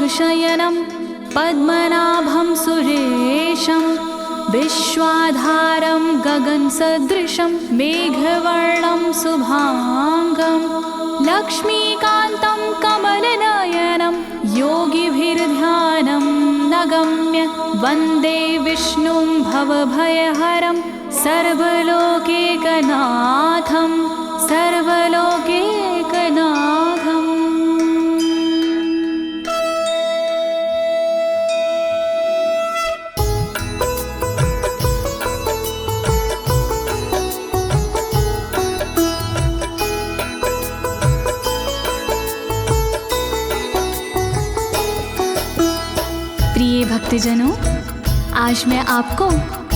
शयनं पद्मनाभं सुरेशं विश्वाधारं गगनसदृशं मेघवर्णं शुभांगं लक्ष्मीकान्तं कमलनयनं योगिभिर्ध्यानं नगम्य वन्दे विष्णुं भवभयहरं सर्वलोकैकनाथं सर्वलोकैकनाथम्। प्रिय भक्तजनों, आज मैं आपको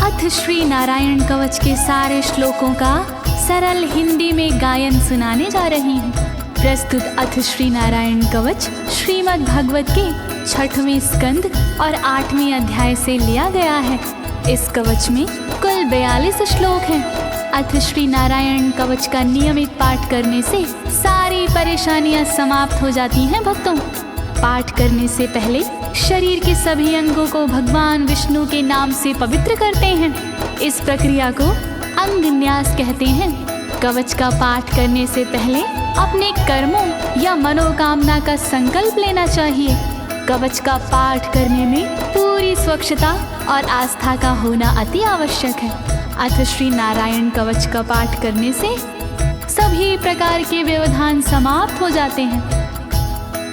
अथ श्री नारायण कवच के सारे श्लोकों का सरल हिंदी में गायन सुनाने जा रही हूँ। प्रस्तुत अथ श्री नारायण कवच श्रीमद् भागवत के 6वें स्कंद और 8वें अध्याय से लिया गया है। इस कवच में कुल 42 श्लोक हैं। अथ श्री नारायण कवच का नियमित पाठ करने से सारी परेशानियां समाप्त हो जाती हैं। भक्तों, पाठ करने से पहले शरीर के सभी अंगों को भगवान विष्णु के नाम से पवित्र करते हैं। इस प्रक्रिया को अंग न्यास कहते हैं। कवच का पाठ करने से पहले अपने कर्मों या मनोकामना का संकल्प लेना चाहिए। कवच का पाठ करने में पूरी स्वच्छता और आस्था का होना अति आवश्यक है। अथ श्री नारायण कवच का पाठ करने से सभी प्रकार के व्यवधान समाप्त हो जाते हैं।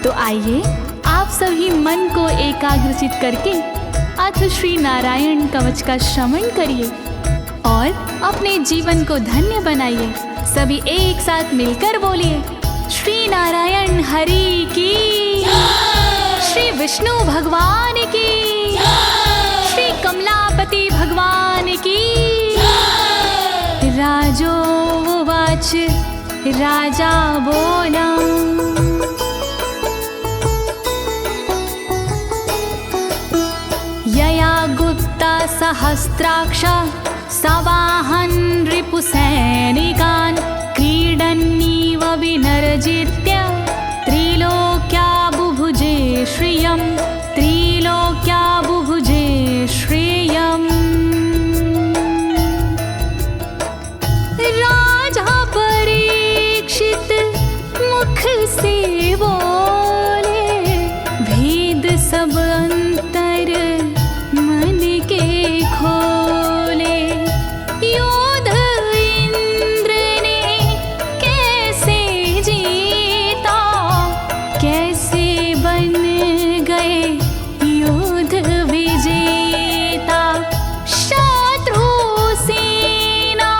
तो आइए आप सभी मन को एकाग्रचित करके अथ श्री नारायण कवच का श्रवण करिए और अपने जीवन को धन्य बनाइए। सभी एक साथ मिलकर बोलिए, श्री नारायण हरि की, श्री विष्णु भगवान की, श्री कमलापति भगवान की। राजोवाच, राजा बोला, यया गुप्ता सहस्राक्ष सवाहन रिपुसैनिकान् क्रीडन्नीव विनर्जित्य त्रिलोक्या बुभुजे श्रियं, त्रिलोक्या बुभुजे श्रियम्। राजा परीक्षित मुख से बोले, भेद सब अंतर मन के खोले। योद्ध इंद्र ने कैसे जीता, कैसे बन गए योद्ध विजेता। शत्रु सेना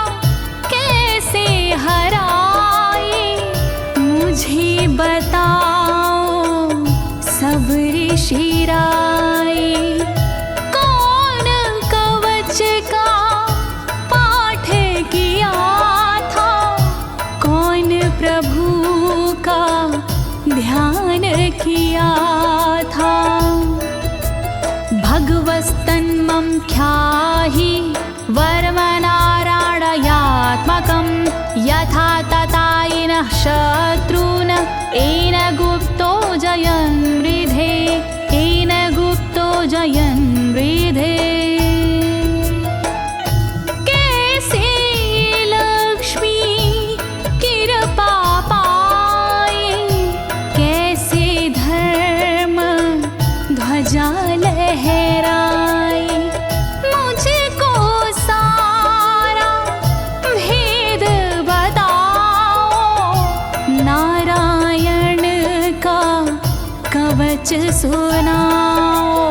कैसे हराए, मुझे बताओ सब ऋषि राय। कौन कवच का पाठ किया था, कौन प्रभु का ध्यान किया था। भगवस्तन्मं ख्याहि वर्मनारायणात्मकं यथा तथा येन शत्रून् येन गुप्तो जयन् मृधे, येन गुप्तो जयन् मृधे। कैसे लक्ष्मी कृपा पाए, कैसे धर्म ध्वजा लहराए। मुझको सारा भेद बताओ, नारायण का कवच सुनाओ।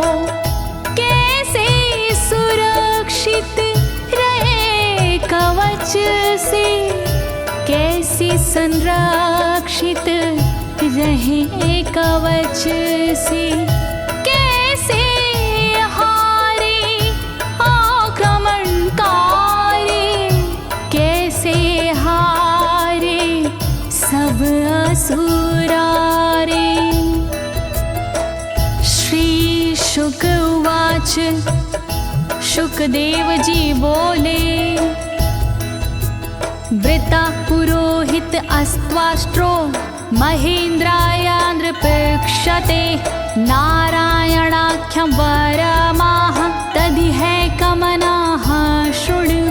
कैसे सुरक्षित रहे कवच से, कैसे संरक्षित रहे कवच से। कैसे हारे आक्रमणकारी, कैसे हारे सब असुरारे। श्री शुक उवाच, शुकदेव जी बोले, वृता पुरोहित अस्त्वाष्ट्रो महेन्द्राय नृपक्षते नारायणाख्यं वरमाह तदिह कमनाः शृणु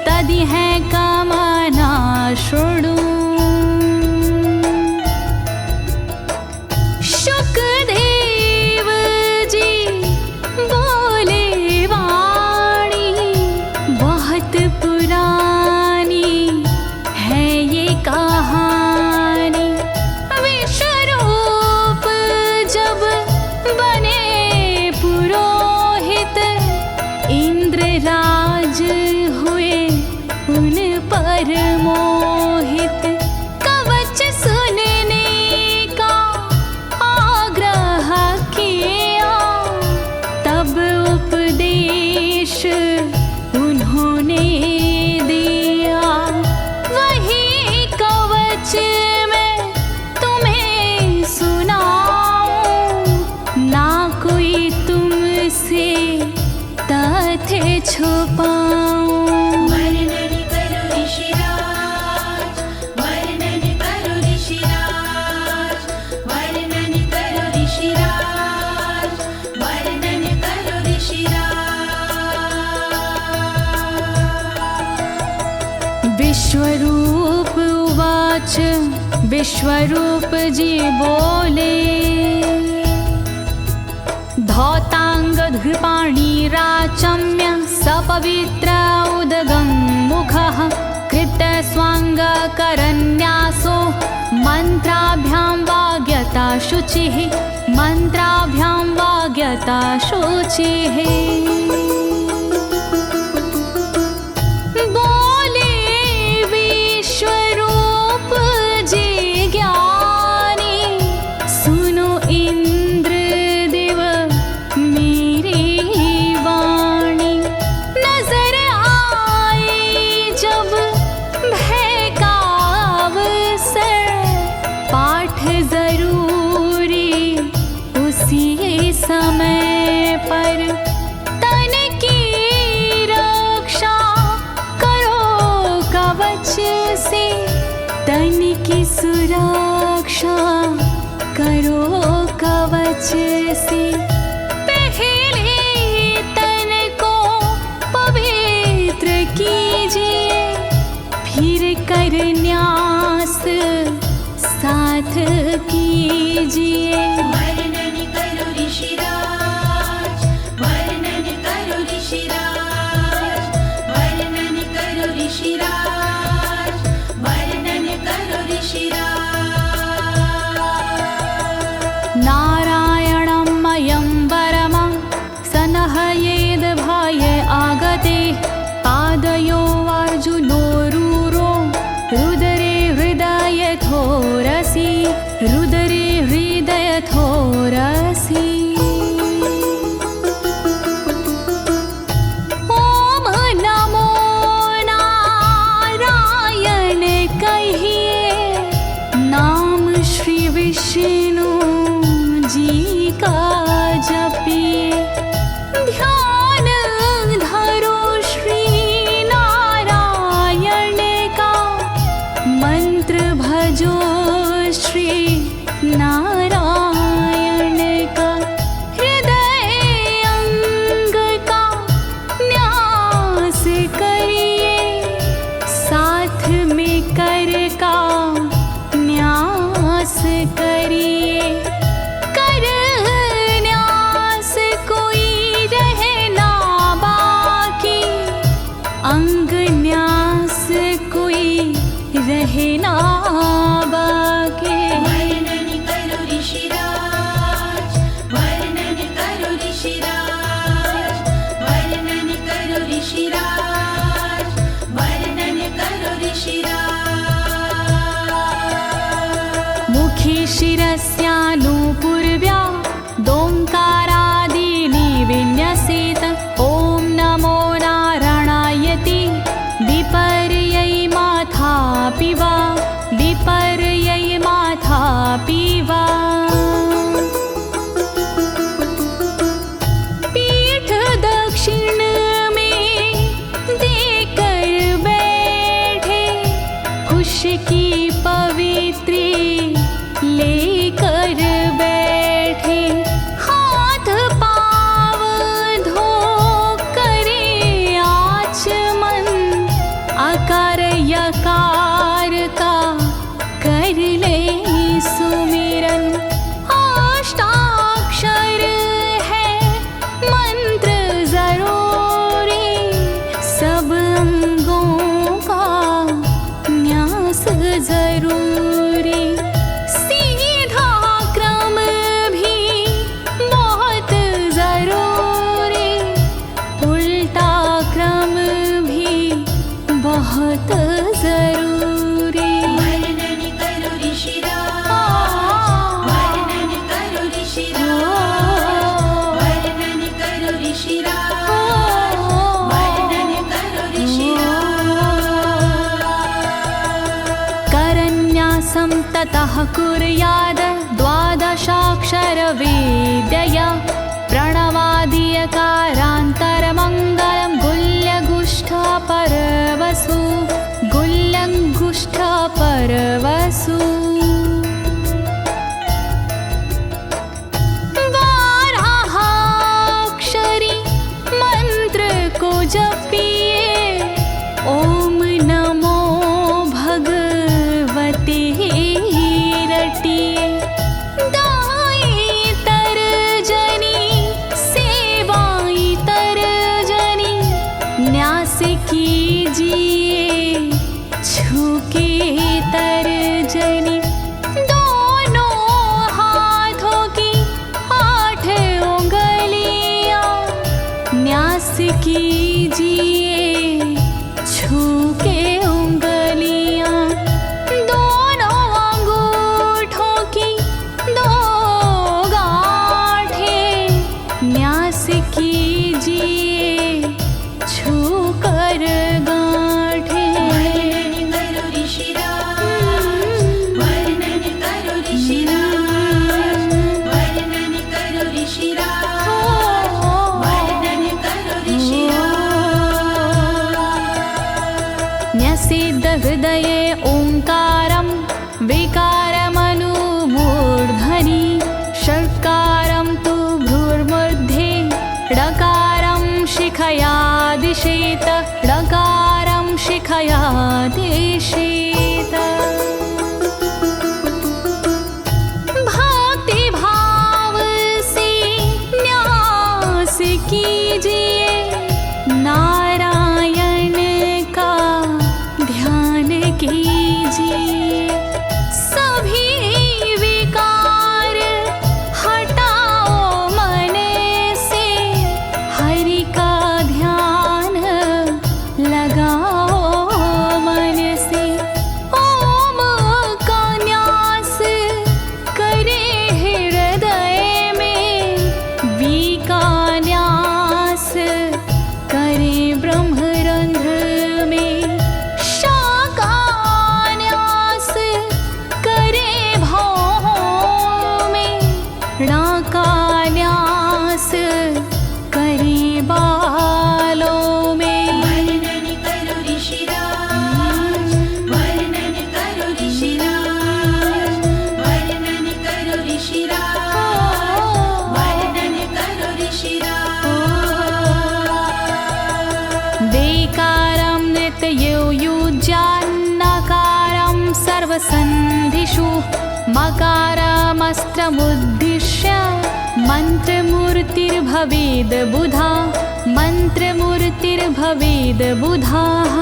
तदिह कमना शृणु। शुकदेव जी बोले वाणी बहुत पुरानी है ये कहानी। विश्वरूप जब बने पुरोहित इंद्रराज हुए उन पर मोहित। कवच सुनने का आग्रह किया तब उपदेश उन्होंने दिया। वही कवच मैं तुम्हें सुनाऊं ना कोई तुमसे तथ्य छुपाऊं। वर्णन करो ऋषिराज, वर्णन करो ऋषिराज, वर्णन करो ऋषिराज, वर्णन करो ऋषिराज। विश्वरूप उवाच विश्वरूप जी बोले। धौताङ्गधृपाणिराचम्य सपवित्र उदगं मुखः कृतस्वाङ्गकरन्यासो मन्त्राभ्यां वाग्यता शुचिः मन्त्राभ्यां वाग्यता शुचिः। बोले विश्वरूप जी ज्ञानी सुनो इंद्रदेव मेरी वाणी। नजर आई जब भय का अवसर पाठ जरूरी उसी समय पर। तन की रक्षा करो कवच से तन की सुरक्षा करो कवच से। पहले तन को पवित्र कीजिए फिर कर न्यास साथ कीजिए। वर्णन करो ऋषिराज, वर्णन करो ऋषिराज, वर्णन करो ऋषिराज, वर्णन करो ऋषिराज। नारायणं मयं वरमं सनहयेद भये आगते। पादयो अर्जुनोरूरो रुदरे हृदयथोरसि रुदरे हृदयथोरसि। ओम नमो नारायण कहिए नाम श्री विष्णु जी का जपिए। ध्यान धरो श्री नारायण का मंत्र भजो श्री नारायण का। हृदय अंग का न्यास करिए साथ में कर का न्यास करिए। कर न्यास कोई रहना बाकी अंग न्यास कोई रहना बाकी। वर्णन करो ऋषिराज, वर्णन करो ऋषिराज, वर्णन करो ऋषिराज, वर्णन करो ऋषिराज। मुखी शिरस्यानुपूर्व्या दोङ्कारादीनि विन्यसेत। ॐ नमो नारायणेति विपर्यै माथापि वा विपर्यै माथापि वा। पीठ दक्षिण में देकर बैठे खुश की पवित्री लेकर बैठे। ततः कुर्याद द्वादशाक्षरविद्यया प्रणवादियकारान्तरमङ्गलं गुल्यगुष्ठपरवसु गुल्यगुष्ठपरवसु बारहाक्षरी मंत्र को जपिए ओम नमो भगवते रटिए दाई तरजनी सेवाई तरजनी न्यास कीजिए छूके तरजनी दोनों हाथों की 8 उंगलियां न्यास कीजिए छूके उंगलियां दोनों अंगूठों की 2 गांठें न्यास कीजिए छूकर गांठें। वर्णन करो ऋषिराज, वर्णन करो ऋषिराज, वर्णन करो ऋषिराज, वर्णन करो ऋषिराज। न्यसेद हृदये ओंकारं विकारमनुमूर्धनि षट्कारं तु भ्रूर्मध्ये ड़कारं शिखया दिशेत ड़कारं शिखया दिशेत। भक्ति भाव से न्यास कीजिए नारायण का ध्यान कीजिए सभी विकार हटाओ मन से हरि का ध्यान लगाओ मन से ओम का न्यास करे हृदय में वी का न्यास करे ब्रह्मरंध्र में शा का न्यास करे भौहों में णा का न्यास करे बालों में। वर्णन करो ऋषिराज, वर्णन करो ऋषिराज, वर्णन करो ऋषिराज, वर्णन करो ऋषिराज। देकारं नित्ययुज्यान्नकारं सर्वसन्धिषु मकारमस्त्रमुद्दिश्य मन्त्रमूर्तिर्भवेद् बुधा मन्त्रमूर्तिर्भवेद् बुधाः।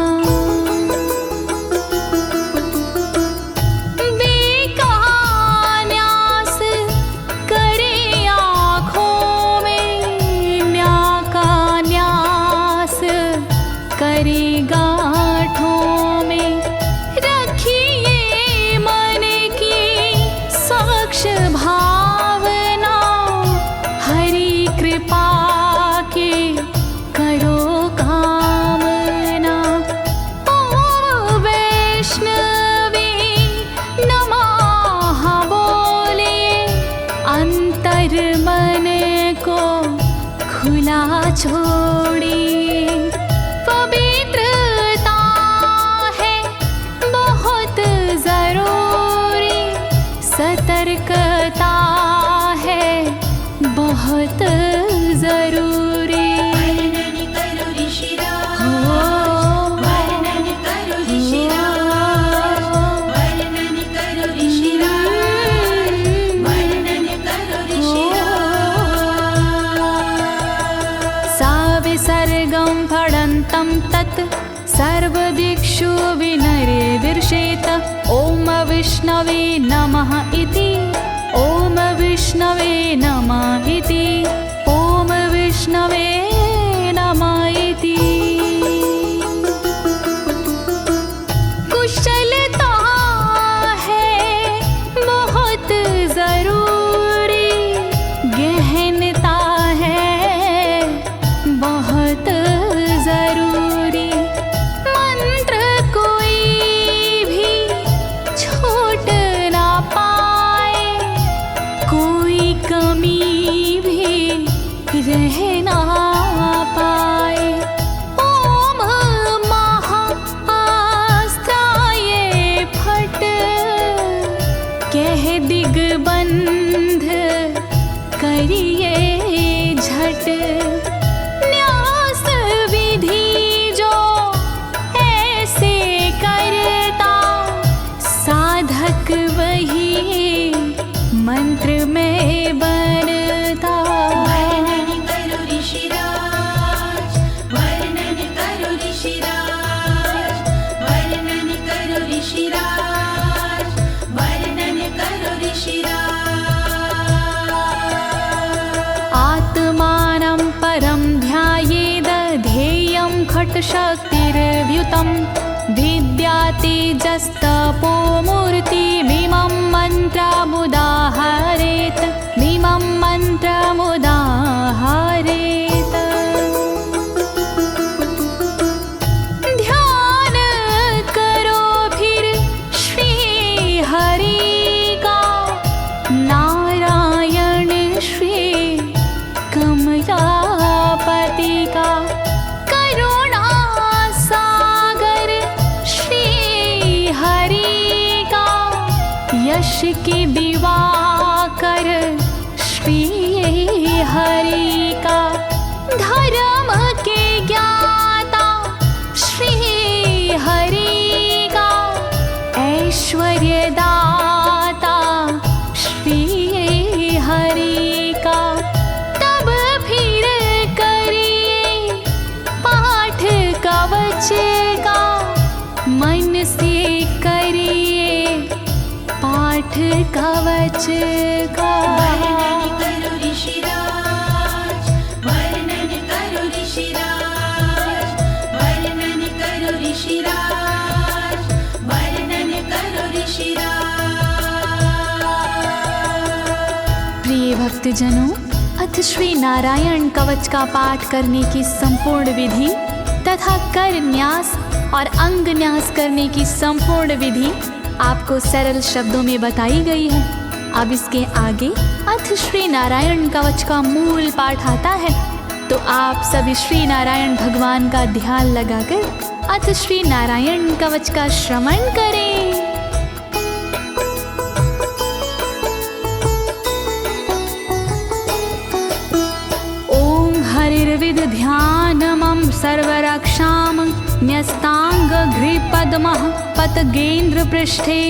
न्यास करे आँखों में न्या का न्यास करे गांठों में रखिए मन की साक्ष भावना हरि कृपा के करो कामना। ओम वैष्णवे नमः बोले अंतर मन को खुला छोड़िए पवित्रता है बहुत जरूरी सतर्कता है बहुत जरूरी। वर्णन करो ऋषिराज, वर्णन करो ऋषिराज, वर्णन करो ऋषिराज, वर्णन करो ऋषिराज। सा विसर्गं फडन्तं तत् सर्वदिक्षु विनिर्दिशेत ओम विष्णवे नमः इति ओम विष्णवे नमः इति ओम विष्णवे नमः इति। कुशलता है बहुत जरूरी गहनता है बहुत जरूरी मंत्र कोई भी छोट ना कह ना पाए। ओम महाअस्त्राय फट, कह दिग्बंध करिए झट। न्यास विधि जो ऐसे करता, साधक वही मंत्र में बनता। वर्णन करो ऋषिराज, वर्णन करो ऋषिराज, वर्णन करो ऋषिराज, वर्णन करो ऋषिराज। आत्मानं परं ध्यायेद ध्येयं खट्शक्तिर्व्युतं। विद्या तेजस्तपो मूर्तिमिमं मन्त्रमुदाहरेत्, मिमं मन्त्रमुदाहरेत्। ध्यान करो फिर श्री हरि का, नारायण श्री कमलापति का। करुणा सागर श्री हरि का, यश के दिवाकर श्री हरि का। धर्म के ज्ञाता श्री हरि का, ऐश्वर्य दाता श्री हरि का। तब फिर करिए पाठ कवच का, मन से करिए पाठ कवच का। वर्णन करो ऋषिराज, वर्णन करो ऋषिराज, वर्णन करो ऋषिराज, वर्णन करो ऋषिराज। प्रिय भक्तजनों, अथ श्री नारायण कवच का पाठ करने की संपूर्ण विधि तथा कर न्यास और अंग न्यास करने की संपूर्ण विधि आपको सरल शब्दों में बताई गई है। अब इसके आगे अथ श्री नारायण कवच का मूल पाठ आता है, तो आप सभी श्री नारायण भगवान का ध्यान लगाकर अथ श्री नारायण कवच का श्रवण करें। ओम हरिर्विद ध्यानमं सर्वरक्षां न्यस्ताङ्घ्रिपद्मः पतगेन्द्र पृष्ठे।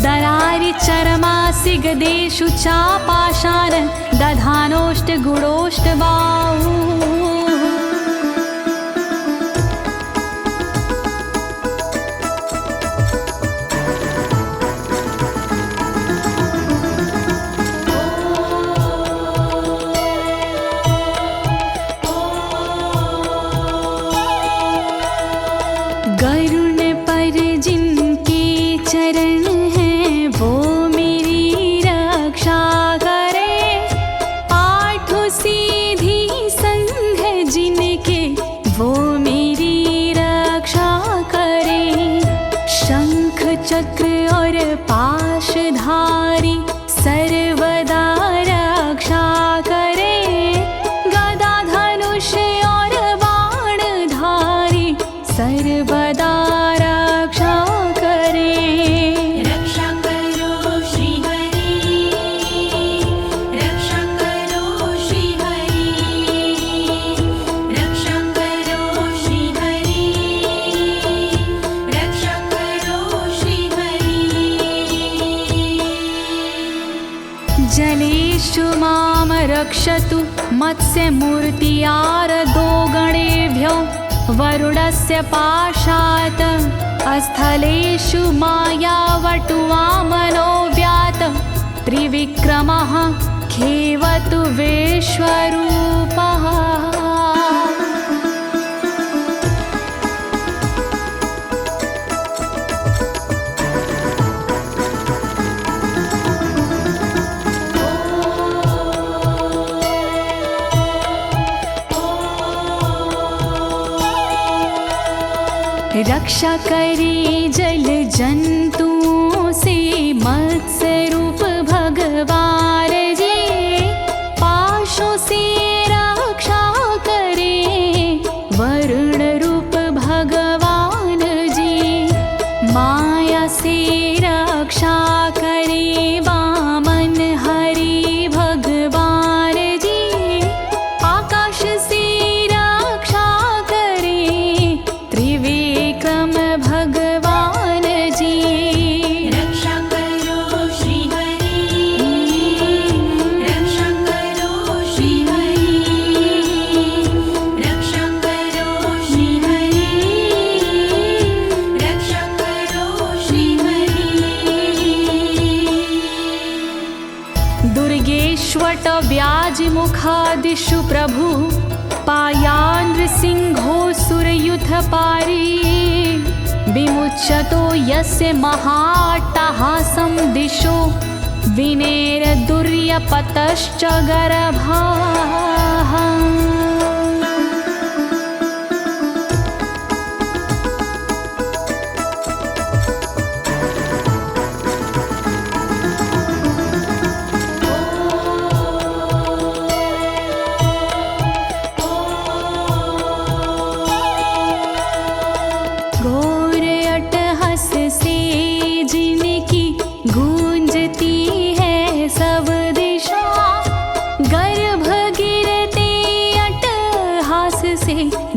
दरारि चरमासि गदेषु चापाशान दधानोष्ट गुणोष्ट बाहु। गरुण पर जिनके चरण हैं वो मेरी रक्षा करे। आठ सीधी संग जिनके वो मेरी रक्षा करे। शंख चक्र और पाशधारी सर्वदा रक्षा करे। गदा धनुष और बाणधारी सर्वदा रक्षा करे। रक्षा करो श्री हरि, रक्षा करो श्री हरि, रक्षा करो श्री हरि, रक्षा करो श्री हरि। जलेषु मां रक्षतु मत्स्यमूर्तियारदो गणेभ्यो। वरुणस्य पाशात् स्थलेषु मायावटुवामनो व्यात। त्रिविक्रमः खेवतु विश्वरूपः। रक्षा करे जल जंतुओं से मत्स्य रूप भगवान जी। पाशों से दिशु प्रभु पायानृसिंहोऽसुरयुथपारी विमुच्यतो यस्य महाट्टहासं दिशो विनेरदुर्यपतश्च गर्भाः।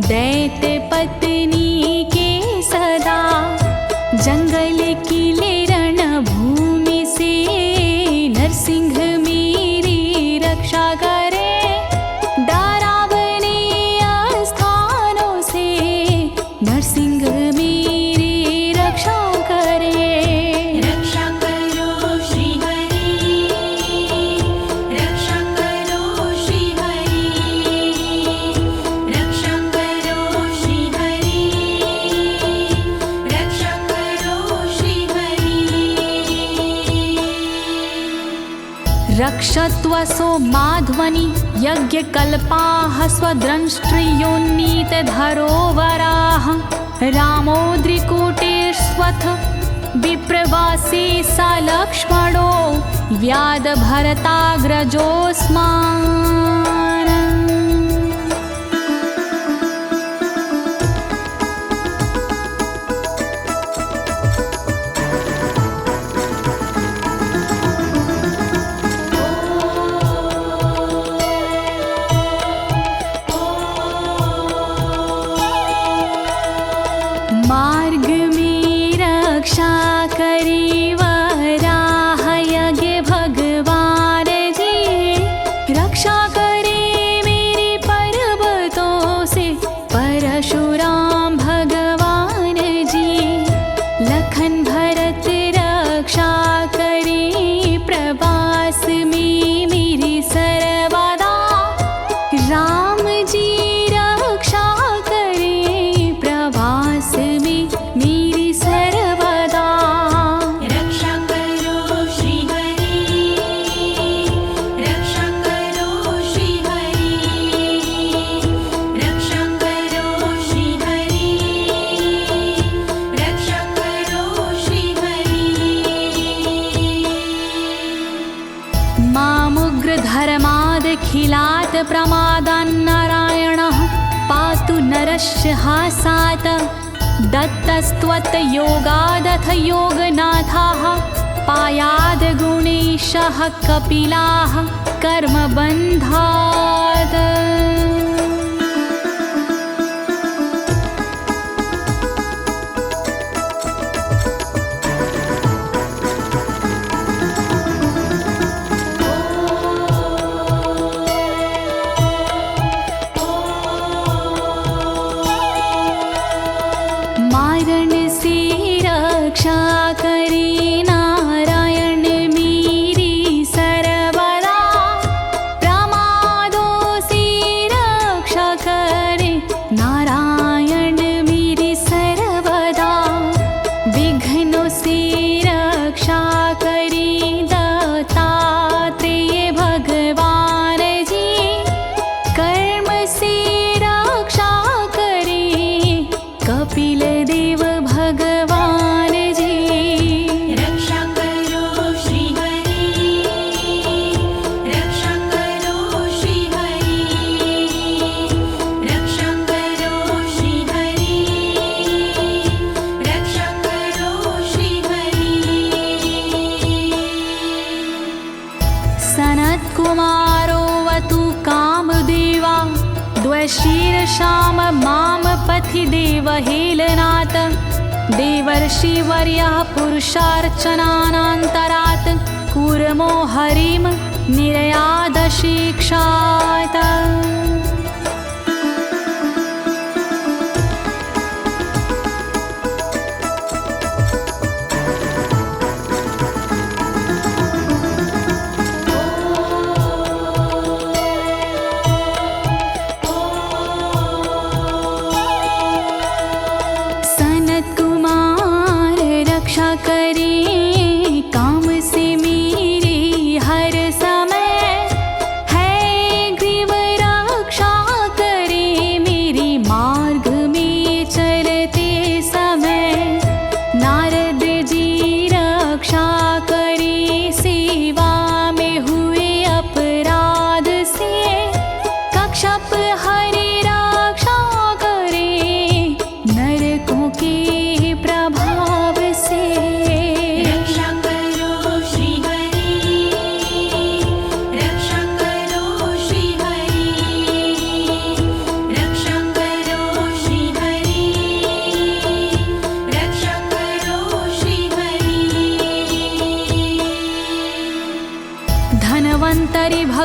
दैत्य पत्नी के सदा जंगल किले रणभूमि से नरसिंह मेरी रक्षा करे। डरावने स्थानों से नरसिंह मेरी रक्षा करे। रक्षा करो श्री हरि, रक्षा करो श्री हरि, रक्षा करो श्री हरि, रक्षा करो श्री हरि। रक्षत्वसो माध्वनि यज्ञकल्पाः स्वद्रंष्ट्रियोन्नीतधरोवराः रामोद्रिकूटेष्वथ विप्रवासी स लक्ष्मणो व्याधभरताग्रजोऽस्मान्। मार्ग में रक्षा करी वराह यज्ञ भगवान जी, रक्षा करे मेरे पर्वतों से परशुराम भगवान जी। लखन भरत रक्षा करे प्रवास में मेरी सर्वदा, राम जी रक्षा करे प्रवास में मेरी सर्वदा। रक्षा करो श्री हरि, रक्षा करो श्री हरि, रक्षा करो श्री हरि, रक्षा करो श्री हरि। मामुग्रधर्मादखिलात् प्रमादान्नारायणः पातु नरस्य हासात्। दत्तस्त्वत्योगादथ योगनाथाः पायाद् गुणेशः कपिलाः कर्मबन्धात्। मारण से रक्षा करे नारायण मेरी सर्वदा, प्रमादों से रक्षा करे नारायण मेरी सर्वदा। विघ्नों से रक्षा करे दत्तात्रेय भगवान जी, कर्म से रक्षा करे कपिल देव भगवान जी। रक्षा करो श्री हरि, रक्षा करो श्री हरि, रक्षा करो श्री हरि, रक्षा करो श्री हरि। सनत्कुमारोऽवतु कामदेवा द्वशीर्षाम माम पथि देवहेलनात्। देवर्षिवर्यः पुरुषार्चनानन्तरात् कूर्मो हरिं निर्यादशिक्षात्।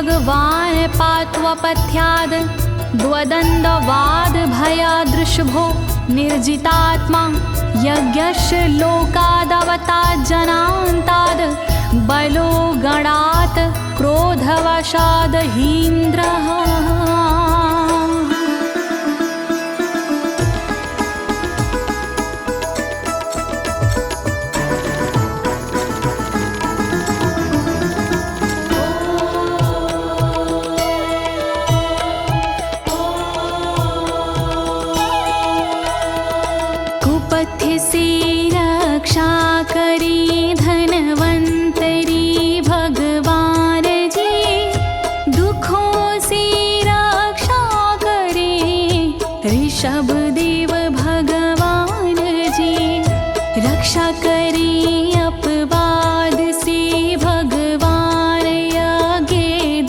भगवान् पात्वपथ्याद् द्वदण्डवाद भयादृशभो निर्जितात्मा यज्ञस्य लोकादवतात् जनान्ताद् बलो गणात् क्रोधवशाद् हीन्द्रः। कुपथ्य से रक्षा करी धनवंतरी भगवान जी, दुखों से रक्षा करे ऋषभ देव भगवान जी। रक्षा करे अपवाद से भगवान यज्ञ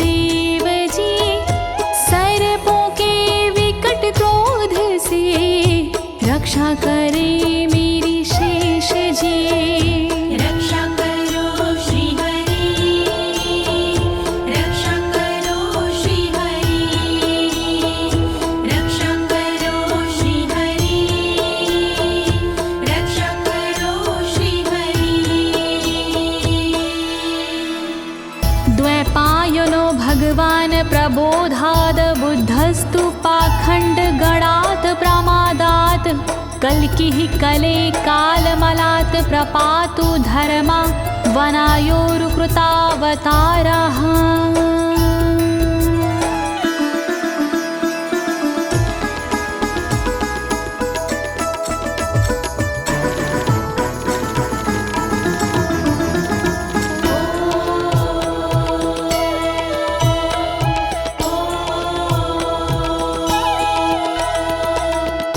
देव जी, सर्पों के विकट क्रोध से रक्षा करे मेरी शेष जी। रक्षा करो श्री हरि, रक्षा करो श्री हरि, रक्षा करो श्री हरि, रक्षा करो श्री हरि। द्वैपायनो भगवान् प्रबोधाद् बुद्धस्तु पाखण्ड गणात् प्रमादात् कल्किः कले कालमलात् प्रपातु धर्मा वनायोरुकृतावतारः।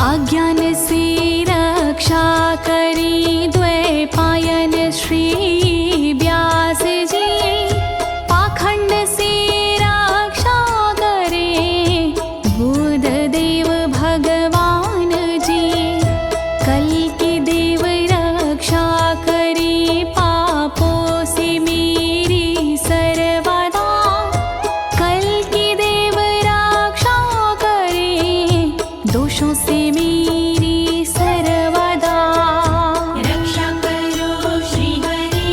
अज्ञान से रक्षा करी द्वैपायन श्री व्यास जी, पाखंड से रक्षा करे बुध देव भगवान जी। कल्कि देव रक्षा करी पापों से मेरी सर्वदा, कल्कि देव रक्षा करे दोषों से मेरी सर्वदा। रक्षा करो श्री हरि,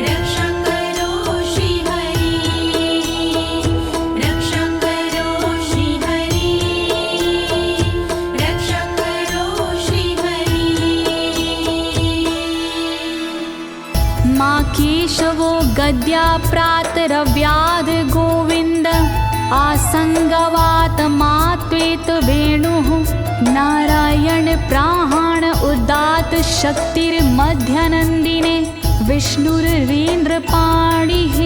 रक्षा करो श्री हरि, रक्षा करो श्री हरि, रक्षा करो श्री हरि। माँ केशवो गद्या प्रातरव्याद गोविन्द, आसंगवात मात्वेत वेणुः नारायण प्राण उदात शक्तिर्मध्यनन्दिने विष्णुरेन्द्रपाणिः।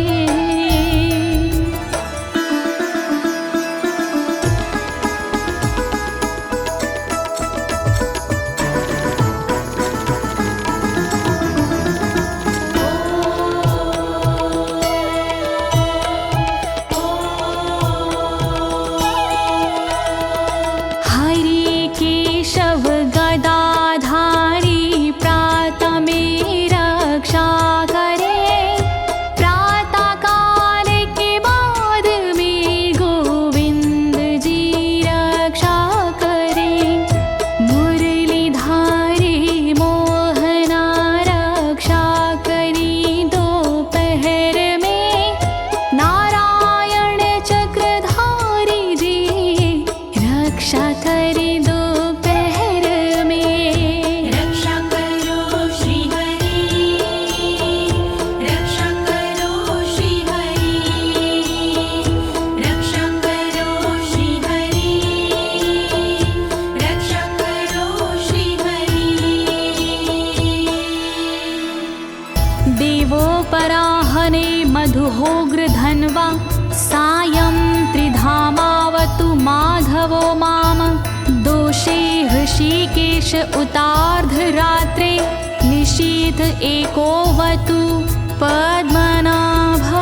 हरि केशव गदाधारी प्रातमे रक्षा करे, प्रातः काल के बाद में गोविंद जी रक्षा करे। मुरलीधारी मोहना रक्षा करी दोपहर में, नारायण चक्रधारी जी रक्षा करे दोपहर में। रक्षा करो श्री हरि, रक्षा करो श्री हरि, रक्षा करो श्री हरि, रक्षा करो श्री हरि। देवोपराहने मधुहोग्र धन्वा, सायं त्रिधामावतु माधवो माम। दोषे ऋषिकेश उतार्धरात्रे, निशीथ एकोवतु पद्मनाभः।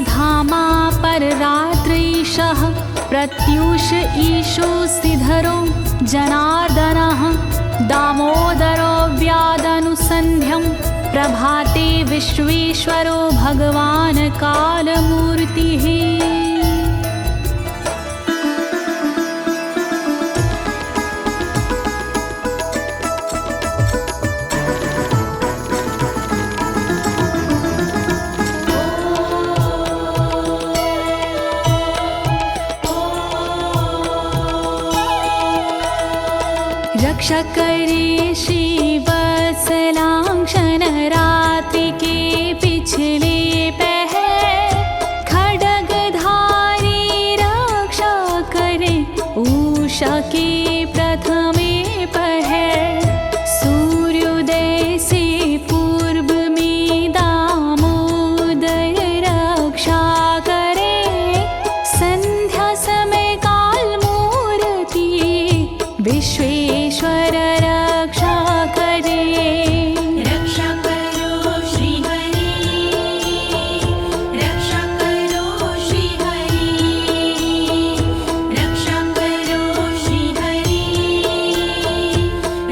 धामा पर रात्रीशः प्रत्यूष ईशो सिधरो जनार्दनः दामोदरो व्यादनुसन्ध्यं प्रभाते विश्वेश्वरो भगवान् कालमूर्तिः। रक्षा करे श्रीवत्सलांक्षण रात्रि के पिछले पहर खड्गधारी रक्षा करे उषा के प्रथमे पहर सूर्योदय से पूर्व में दामोदर रक्षा करे संध्या समय काल मूर्ति विश्वेश्वर रक्षा करे। रक्षा करो श्री हरि, रक्षा करो श्री हरि, रक्षा करो श्री हरि,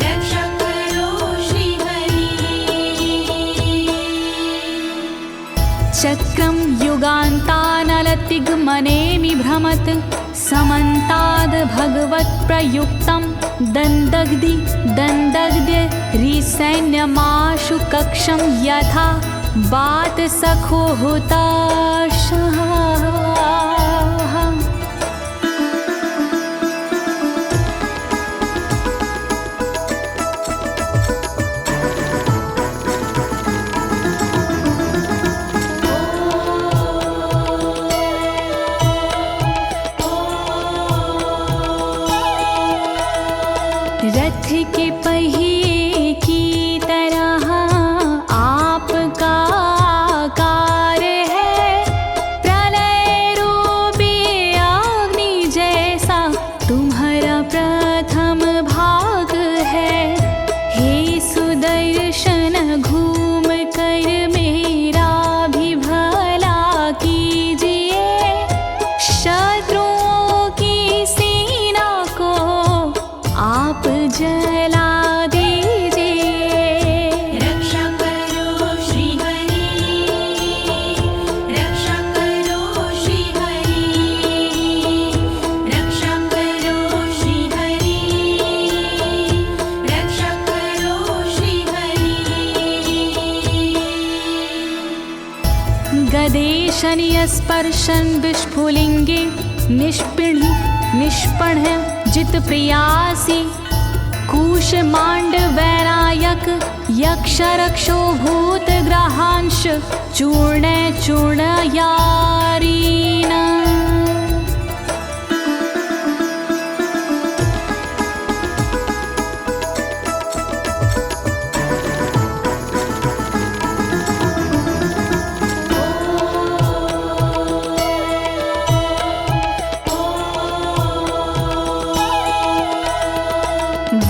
रक्षा करो श्री हरि। चक्रं युगान्तानलतिग्मनेमि भ्रमत् समन्ताद् भगवत्प्रयुक्तं दन्दग्ध्य रिसैन्यमाशु कक्षं यथा वातसखो हुताशः। रथ के पहिए की तरह आपका आकार है, प्रलय रूपी अग्नि जैसा तुम्हारा प्रथम भाग है। हे सुदर्शन घूम कर मेरा भी भला कीजिए, शत्रुओं की सेना को आप जला दीजिए। रक्षा करो श्री हरि, रक्षा करो श्री हरि, रक्षा करो श्री हरि, रक्षा करो श्री हरि। गदेशनियस्पर्शन विस्फुलिंगे निष्पण जित प्रियासी कूशमांड वैरायक यक्ष रक्षो भूत ग्रहांश चूर्ण चूर्णयारीना।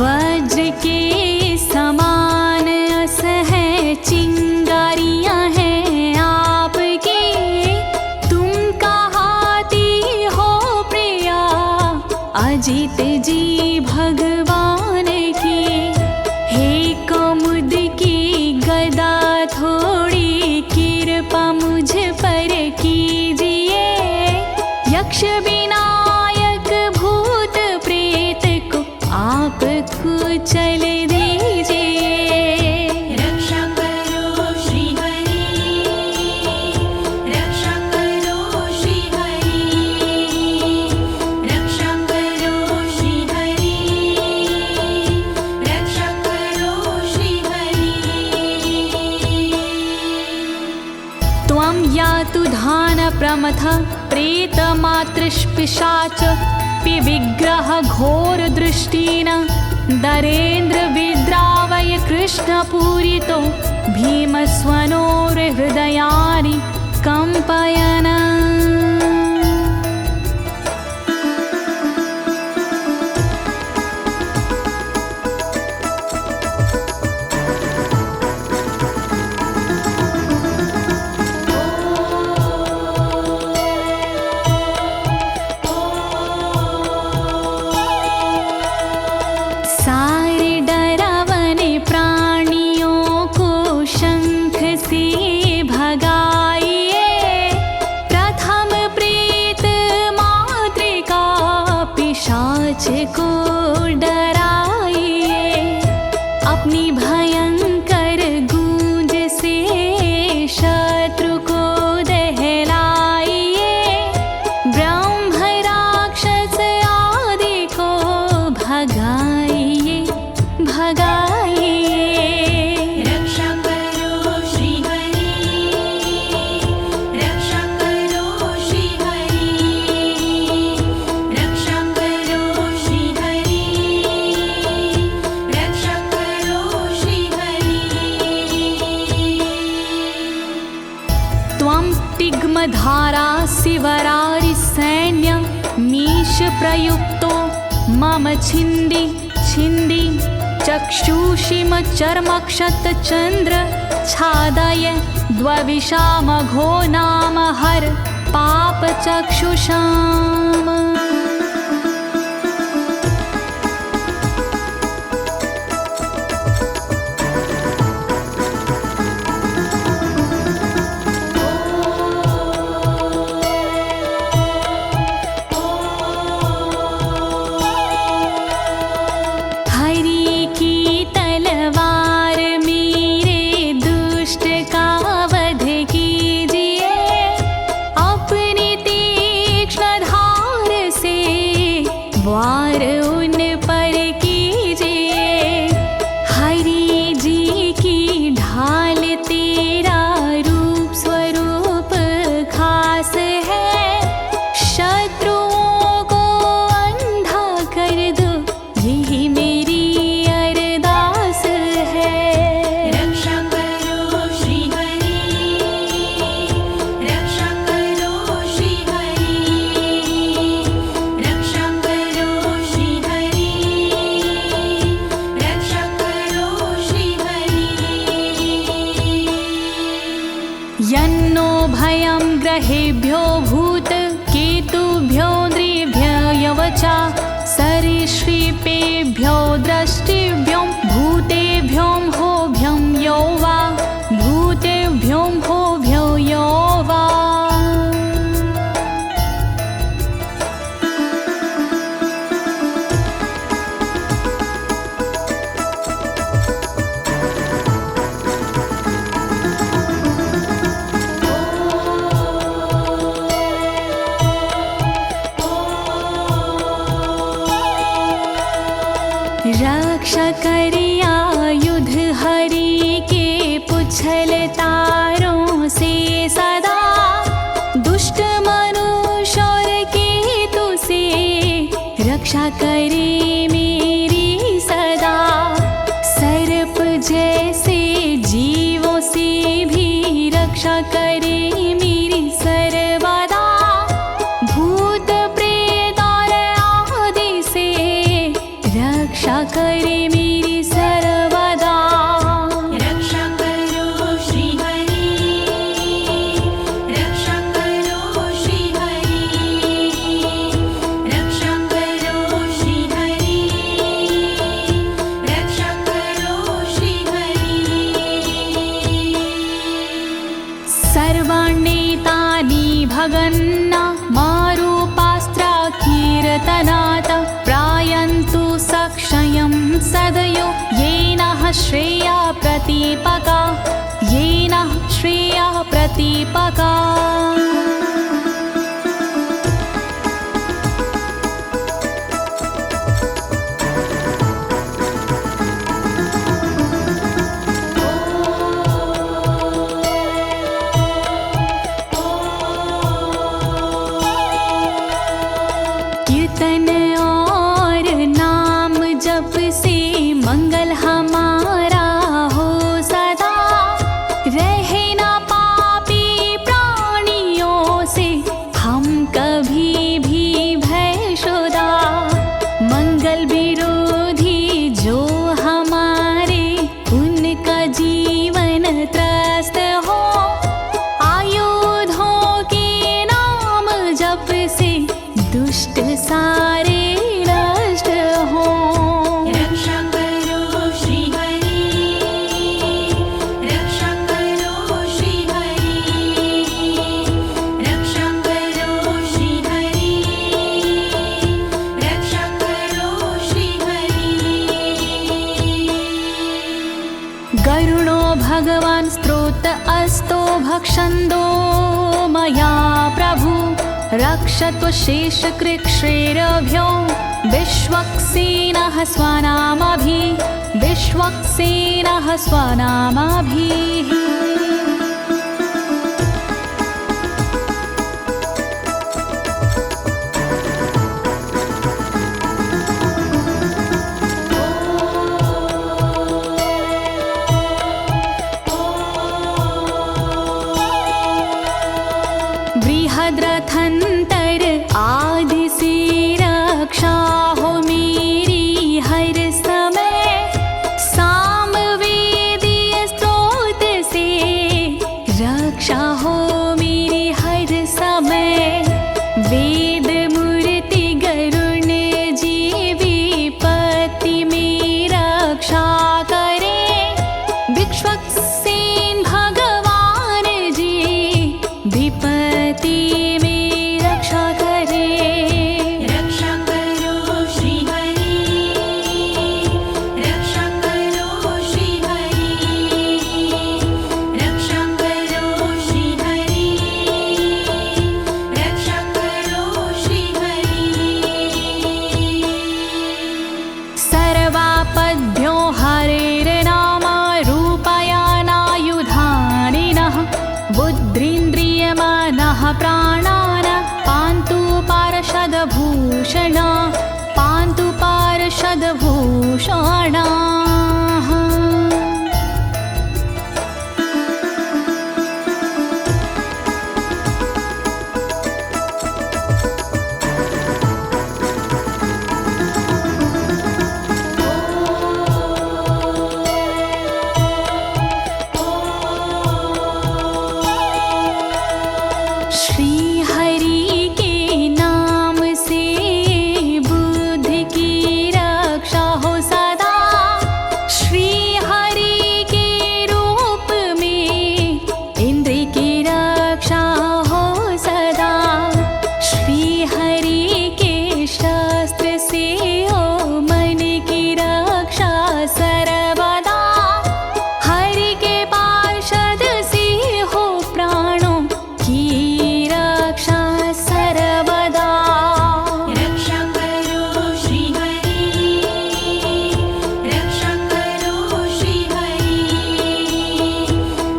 वज्र के समान असह चिंगारियां हैं आपकी, तुम कहाती हो प्रिया अजित जी भगवान की। हे कमुद की गदा थोड़ी कृपा मुझ पर कीजिए, यक्ष विनायक भूत प्रेत को आप कुचल दीजिए। रक्षा करो श्री हरि, रक्षा करो श्री हरि, रक्षा करो श्री हरि, रक्षा करो श्री हरि। त्वं यातु धान प्रमथ प्रेतमातृष्पिशाच विग्रह घोर दृष्टिन दरेन्द्र विद्रावय कृष्णपूरितो भीमस्वनोर्हृदयानि कंपयन्। भगाइए भगाइए। रक्षा करो श्री हरि, रक्षा करो श्री हरि, रक्षा करो श्री हरि, रक्षा करो श्री हरि। त्वं तिग्मधारा शिवरारि सैन्य मीश प्रयुक्तो मम छिन्दी छिन्दी चक्षुषीम चर्मक्षतचन्द्र छादय द्वविषामघो नाम हर पापचक्षुषाम्। वार उन पर कीजिए, हरि जी की ढाल तेरा रूप स्वरूप खास है, शत्रुओं को अंधा कर दो यही मेरी अरदास है। रक्षा करो श्री हरि, रक्षा करो श्री हरि, रक्षा करो श्री हरि, रक्षा करो श्री हरि। यन्नो भयं ग्रहेभ्यो भूत केतुभ्यो नृभ्ययवचा सरीसृपेभ्यो दृष्टिभ्यो भूतेभ्यो होभ्यं यो वा भूतेभ्यो होभ्यो यो वा। रक्षा करिया युद्ध हरि के पुछल तारों से सदा, दुष्ट मनुष्य और केतु से रक्षा करे मेरी सदा। सर्प जैसे जीवों से भी रक्षा करे मेरी सर्वदा, भूत प्रेत और आदि से रक्षा करे मेरी सर्वदा। रक्षा करो श्री हरि, रक्षा करो श्री हरि, रक्षा करो श्री हरि, रक्षा करो श्री हरि। सर्वाण्येतानि भगन्ना मारूपास्त्रा कीर्तनात् प्रायन्तु सक्षयं सदयो येन श्रेया प्रतीपका, येन श्रेया प्रतीपका। कीर्तन और नाम जप से मंगल हमारा हो सदा, रहे ना पापी प्राणियों से हम कभी भी भयशुदा। मंगल विरोधी जो हमारे उनका जीवन त्रस्त हो, आयुधों के नाम जप से दुष्ट सारे नष्ट हो। रक्षा करो श्री हरि, रक्षा करो श्री हरि, रक्षा करो श्री हरि, रक्षा करो श्री हरि। गरुणो भगवान् स्तोत्र अस्तो भक्षन्दो मया प्रभु, रक्षत्व शेषकृच्छ्रेरभ्यो विश्वक्सेनः स्वनामभिः बृहद्रथंतर आदि से रक्षा हो मेरी हर समय, सामवेदीय स्रोत से रक्षा हो मेरी हर समय। वेद मूर्ति गरुण जी विपत्ति में रक्षा करे, विश्वक्सेन भगवान जी विपत्ति में रक्षा करे। रक्षा करो श्री हरि, रक्षा करो श्री हरि, रक्षा करो श्री हरि, रक्षा करो श्री हरि। सर्वापद्भ्यो हरेर्नाम रूपयानायुधानिनः, बुद्धिन्द्रियमनः प्राणान् पान्तु पार्षदभूषण, पान्तु पार्षदभूषणाः। श्री हरि के नाम से बुद्धि की रक्षा हो सदा, श्री हरि के रूप में इंद्रिय की रक्षा हो सदा, श्री हरि के शस्त्र से हो मन की रक्षा सर्वदा, हरि के पार्षद से हो प्राणों की रक्षा सर्वदा। रक्षा करो श्री हरि, रक्षा करो श्री हरि,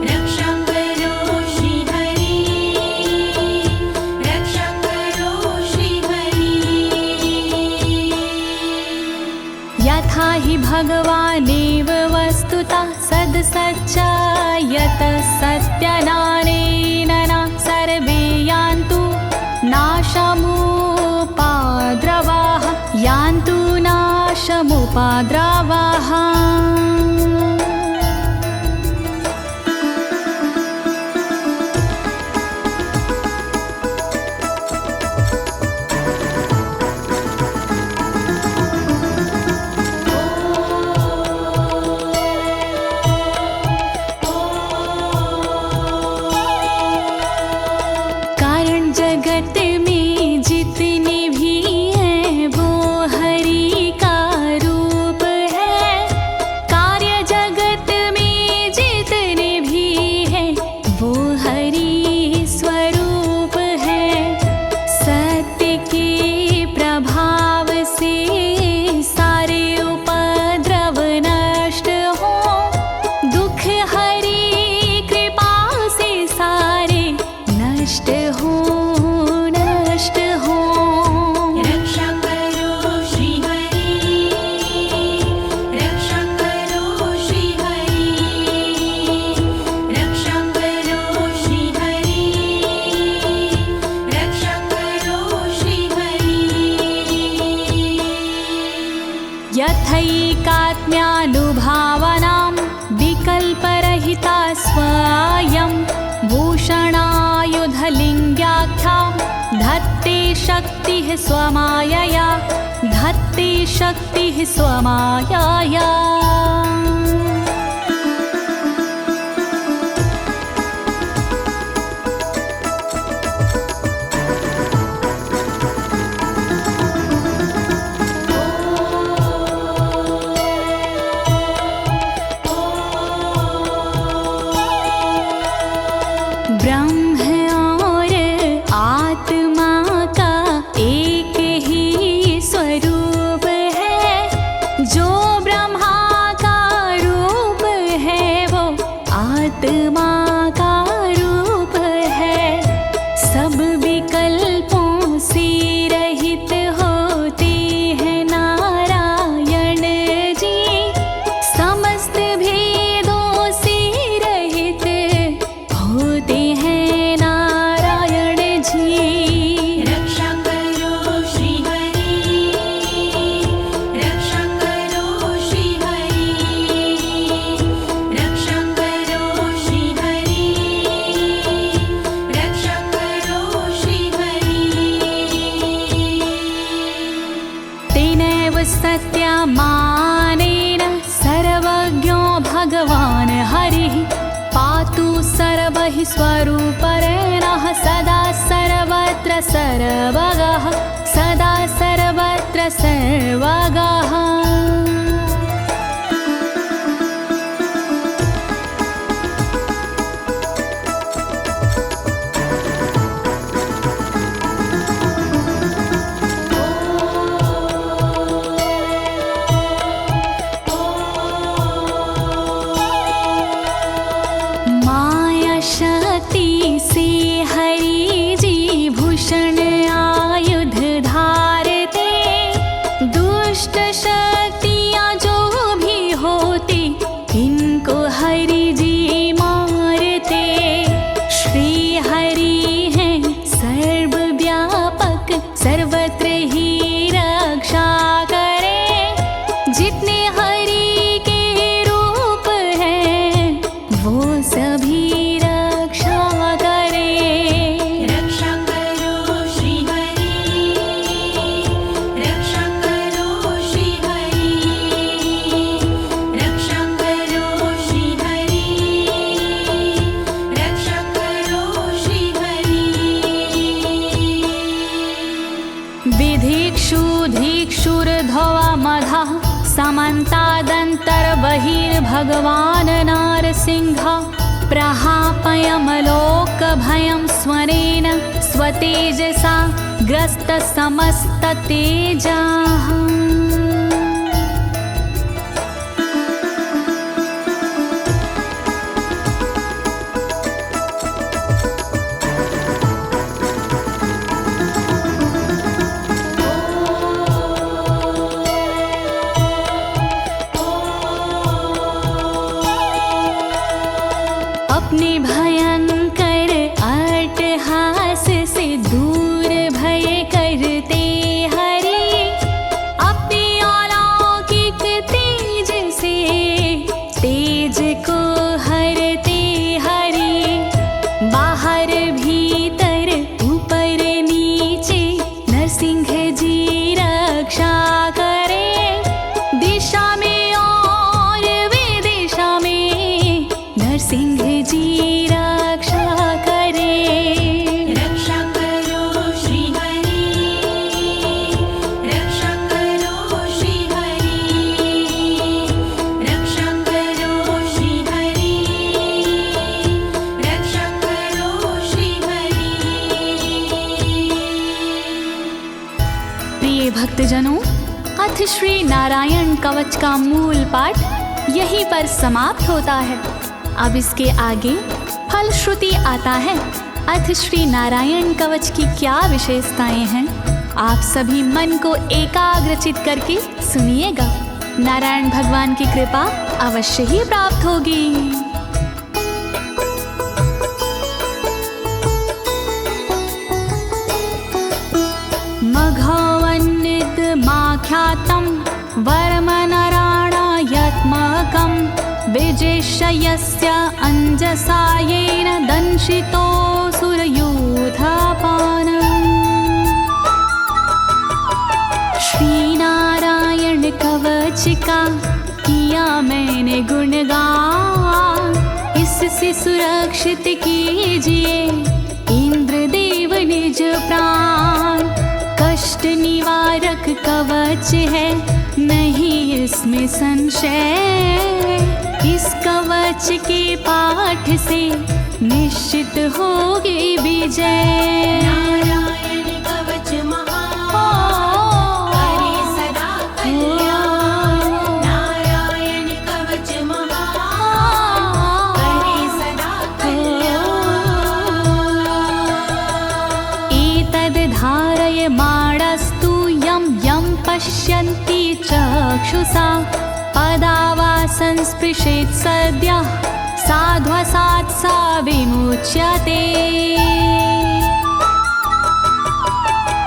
रक्षा करो श्री हरि, रक्षा करो श्री हरि। यथा हि भगवानेव वस्तुतः सद्सच्चायतः सत्यनानेन न सर्वे यान्तु नाशमुपाद्रवाः, यान्तु नाशमुपाद्रवाः। कारण जगत में जितने भी हैं वो हरि का रूप है, कार्य जगत में जितने भी हैं वो हरि स्वरूप है। सत्य के प्रभाव से सारे उपद्रव नष्ट हो, दुख हरि कृपा से सारे नष्ट हो, नष्ट हो। रक्षा करो श्री हरि, रक्षा करो श्री हरि, रक्षा करो श्री हरि, रक्षा करो श्री हरि। यथैकात्म्यानुभावनां विकल्परहिता स्वयं भूषणायुधलिङ्ग्याख्या, धत्ते शक्तिः स्वमायया, धत्ते शक्तिः स्वमायया। ब्रह्म और आत्मा का एक ही स्वरूप मानेन सर्वज्ञो भगवान् हरिः पातु सर्वैः स्वरूपेण सदा सर्वत्र सर्वगः सदा सर्वत्र सर्वगः। समन्तादन्तर्बहिर्भगवान् नारसिंहः प्रहापयमलोकभयं स्वरेण स्वतेजसा ग्रस्तसमस्ततेजाः। अपने भयंकर अट्टहास से दूर भय करते हरि अपने अलौकिक तेज से तेज को हरते हरि बाहर भीतर ऊपर नीचे नरसिंह जी रक्षा करे दिशा में और विदिशा में नरसिंह जी रक्षा करे। रक्षा करो श्री हरि रक्षा करो श्री हरि रक्षा करो श्री हरि रक्षा करो श्री हरि। प्रिय भक्तजनों, अथ श्री नारायण कवच का मूल पाठ यहीं पर समाप्त होता है। अब इसके आगे फलश्रुति आता है। अथ श्री नारायण कवच की क्या विशेषताएं हैं, आप सभी मन को एकाग्रचित करके सुनिएगा। नारायण भगवान की कृपा अवश्य ही प्राप्त होगी। मघवन्नित माख्यातं वर्मनराणायत्मकं विजेशयस्य अंजसायेन दंशितोऽसुरयूथपानम्। श्री नारायण कवच का किया मैंने गुणगान, इससे सुरक्षित कीजिए इंद्रदेव निज प्राण। कष्ट निवारक कवच है नहीं इसमें संशय, इस कवच के पाठ से निश्चित होगी विजय। नारायण कवच महान करे सदा कल्याण नारायण कवच महान करे सदा कल्याण। एतद् धारय माणस्तु यं यं पश्यन्ति चक्षुषा पदावा संस्पृशेत् सद्यः साध्वसात् सा विमुच्यते।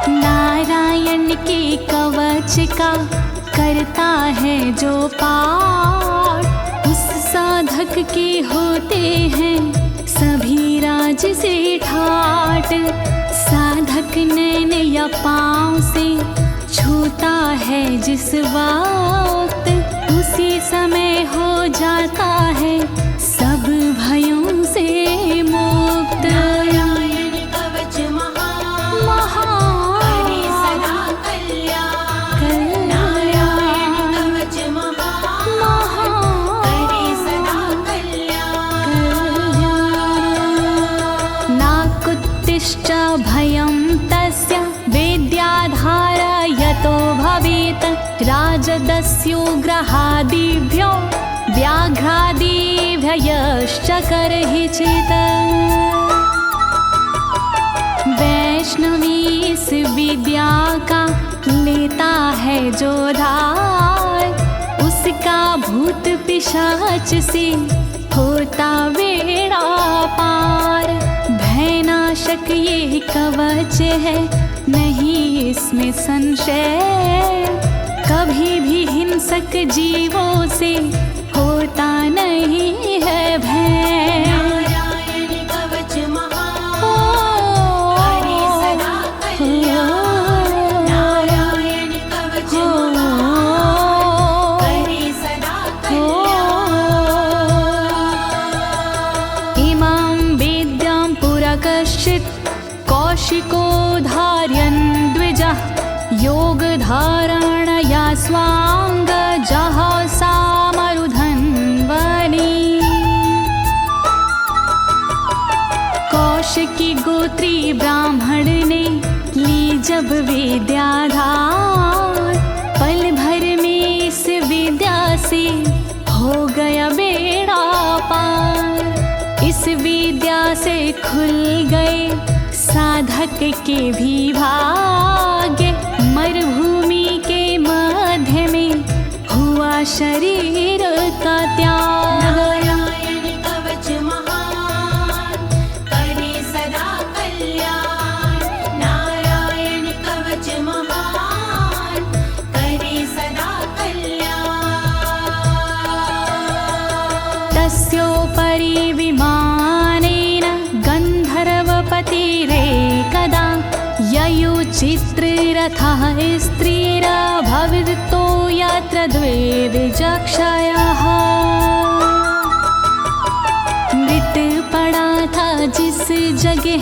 नारायण के कवच का करता है जो पाठ, उस साधक के होते हैं सभी राज से ठाट। साधक नैन या पाँव से छूता है जिस बार उसी समय हो जाता है सब भयों से मुक्त। नारायण कवच महान करे सदा कल्याण। नारायण कवच महान करे सदा कल्याण। नाकुत्तिश्च भयं तस्य वेद्याधारयतो भवेत् राजदस्युग्रहादिभ्यो व्याघ्रादिभ्यश्च करहिचित्। वैष्णवी इस विद्या का लेता है जो धार, उसका भूत पिशाच से होता बेड़ा पार। भयनाशक ये कवच है नहीं इसमें संशय, कभी भी हिंसक जीवों से होता नहीं है भय। नारायण कवच महान करे सदा कल्याण। नारायण कवच महान करे सदा कल्याण। इमां वेद्यां पुरा कश्चित् कौशिको धारयन् द्विजः, योगधारणया स्वाङ्गजः सामरुधन्वने। कौशिकी गोत्री ब्राह्मण ने ली जब विद्याधार, पल भर में इस विद्या से हो गया बेड़ा पार। इस विद्या से खुल गए साधक के भी भाग्य, मरुभूमि के मध्य में हुआ शरीर का त्याग। नारायण कवच महान करे सदा कल्याण। नारायण कवच महान करे सदा कल्याण। तस्योपरि विमानेन गन्धर्वपतिरेकदा, ययुचित्ररथः स्त्रीरभवितो यत्र द्वे विचक्षयः। मृत पड़ा था जिस जगह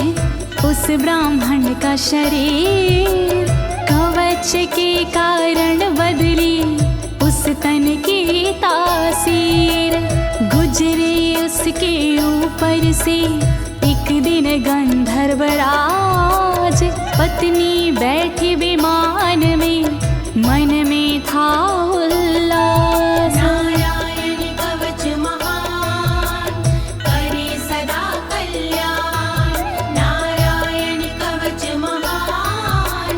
उस ब्राह्मण का शरीर, कवच के कारण बदली उस तन की तासीर। गुजरे उसके ऊपर से एक दिन गंधर्वराज, पत्नी बैठी विमान में मन में था उल्लास। नारायण कवच महान करे सदा कल्याण। नारायण कवच महान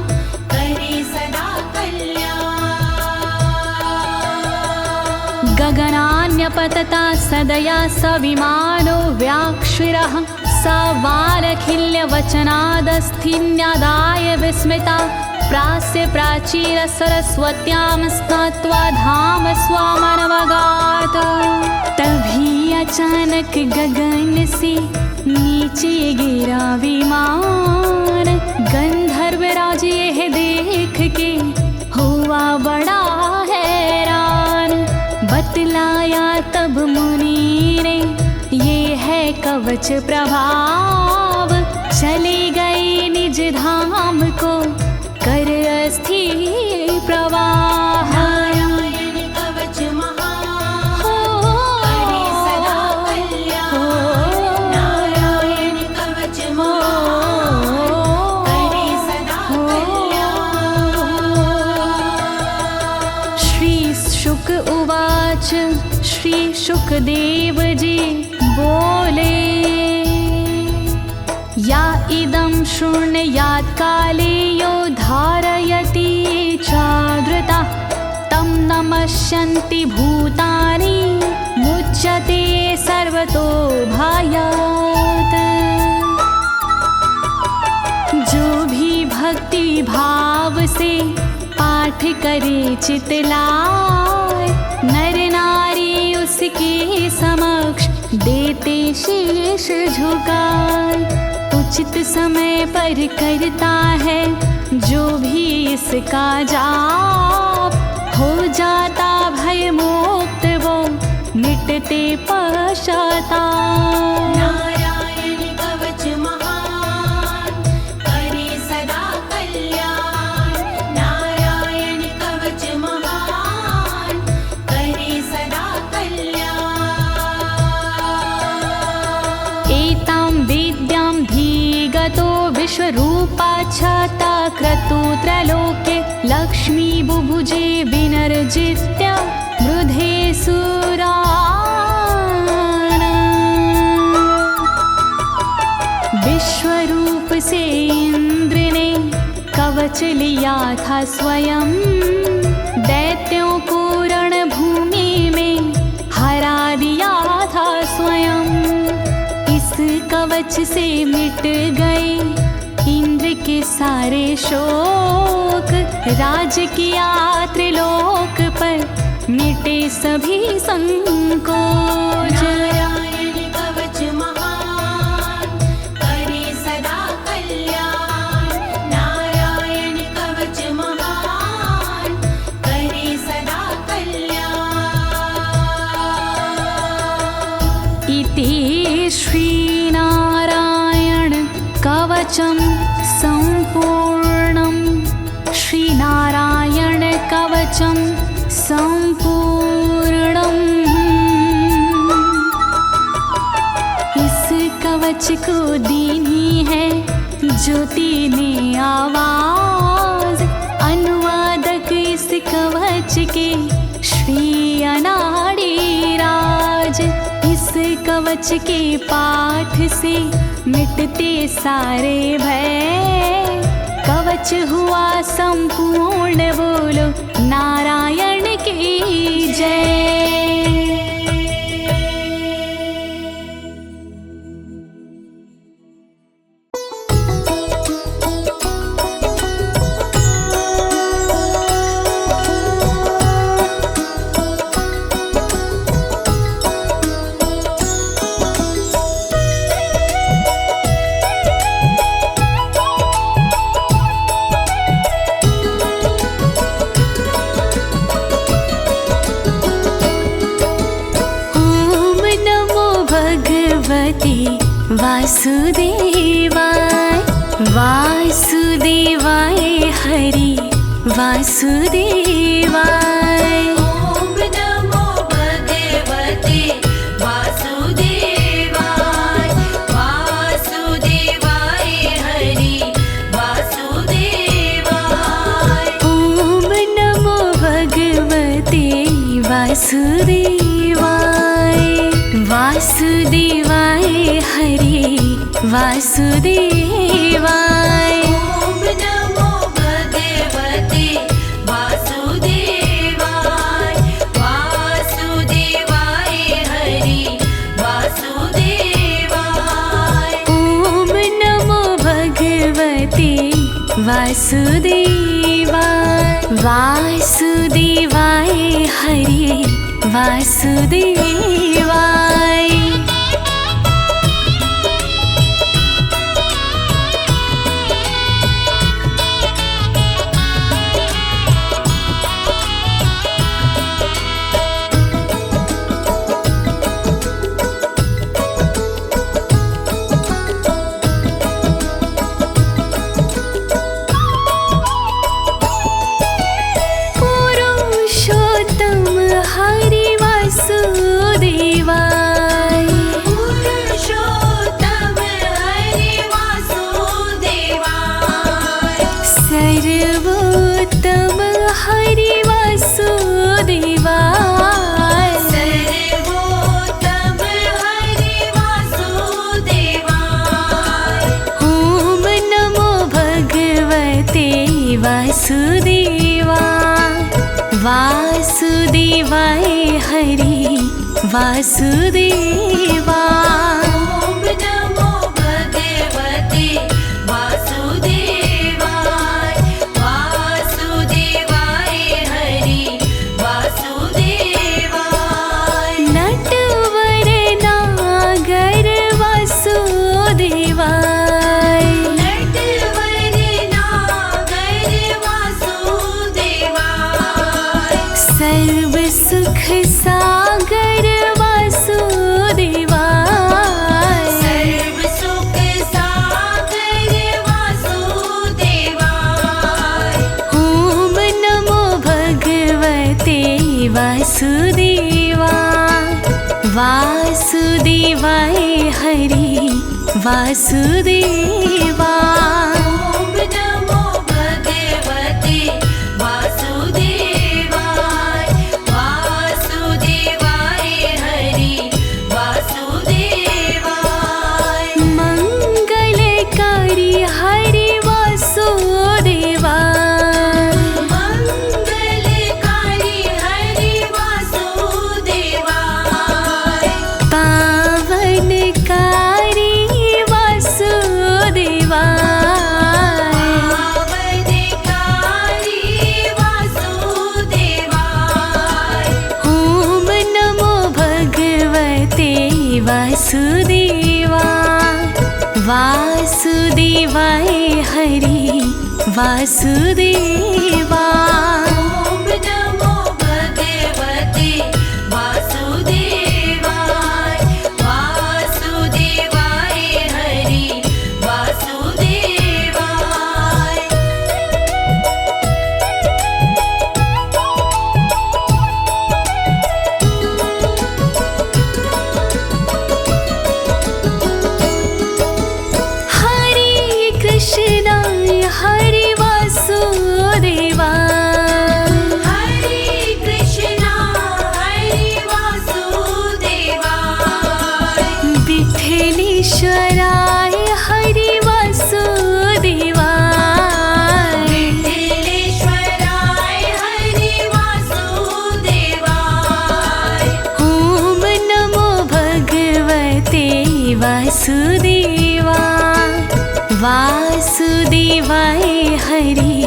करे सदा कल्याण। गगनान्यपतता सदया स विमानो व्याक्षिरः, स वालखिल्यवचनादस्थिन्यादाय विस्मिता, प्रास्य प्राचीर सरस्वत्यां स्नात्वा धाम स्वामनवगात। तभी अचानक गगन से नीचे गिरा विमान, गंधर्वराज यह देख के हुआ बड़ा हैरान। बतलाया तब मुनि ने ये है कवच प्रभाव, चले गए निज धाम को कर अस्थिर प्रवाह। नारायण कवच महान करे सदा कल्याण। नारायण कवच महान करे सदा कल्याण। श्री शुक उवाच, श्री शुकदेव जी बोले, या इदं शृणुयात् काले यो धारयति चादृता, तं नमस्यन्ति भूतानि मुच्यते सर्वतो भयात्। जो भी भक्ति भाव से पाठ करे चितलाय, नर नारी उसके समक्ष देते शीश झुकाए। उचित समय पर करता है जो भी इसका जाप, हो जाता भय मोक्ष विश्वरूपा छाता क्रतुत्रलोके लक्ष्मी बुभुजे विनर्जित्य मृधे सुराना। विश्वरूप से इंद्र ने कवच लिया था स्वयं, दैत्यों को रणभूमि में हरा दिया था स्वयं। इस कवच से मिट गए इंद्र के सारे शोक, राज किया त्रिलोक पर मिटे सभी संकोच। नारायण कवच महान करे सदा कल्याण, नारायण कवच महान करे सदा कल्याण। इति श्रीनारायण कवचं सम्पूर्णं, श्रीनारायण कवचं सम्पूर्णम्। इस कवच को दीनी है ज्योति ने आवाज, अनुवादक इस कवच के श्री अनाड़ी राज। इस कवच के पाठ से मिटते सारे भय, कवच हुआ संपूर्ण, बोलो नारायण की जय। वासुदेवाय वासुदेवाय हरि वासुदेवाय। ओम नमो भगवते वासुदेवाय, वासुदेवाय हरि वासुदेवाय। ओम नमो भगवते वासुदेवाय, वासुदेवाय हरि वासुदेवाय। ओम नमो भगवते वासुदेवाय, वासुदेवाय हरि वासुदेवाय। ओम नमो भगवते वासुदेवाय, वासुदेवाय हरि वासुदेवाय। वासुदेवाय हरि वासुदेवा। ओम नमो भगवते वासुदेवाय, वासुदेवाय हरि वासुदेवाय। नटवर नागर वासुदेवाय, नटवर नागर वासुदेवाय। सर्व सुख सागर वासुदेवाय, सर्व सुख सागर वासुदेवाय। ओम नमो भगवते वासुदेवा, वासुदेवाय हरि वासुदेवा। वासुदेवा वासुदेवाय हरि वासुदेवा। ॐ नमो भगवते वासुदेवाय वासुदेवाय हरि वासुदेवाय। हरे कृष्णा हरे वासुदेवा हरे कृष्णा हरे वासुदेवाय। विठ्ठलेश्वराय हरे वासुदेवा विठ्ठलेश्वराय हरे वासुदेवाय। ॐ नमो भगवते वासुदेवा वासुदेवाय हरि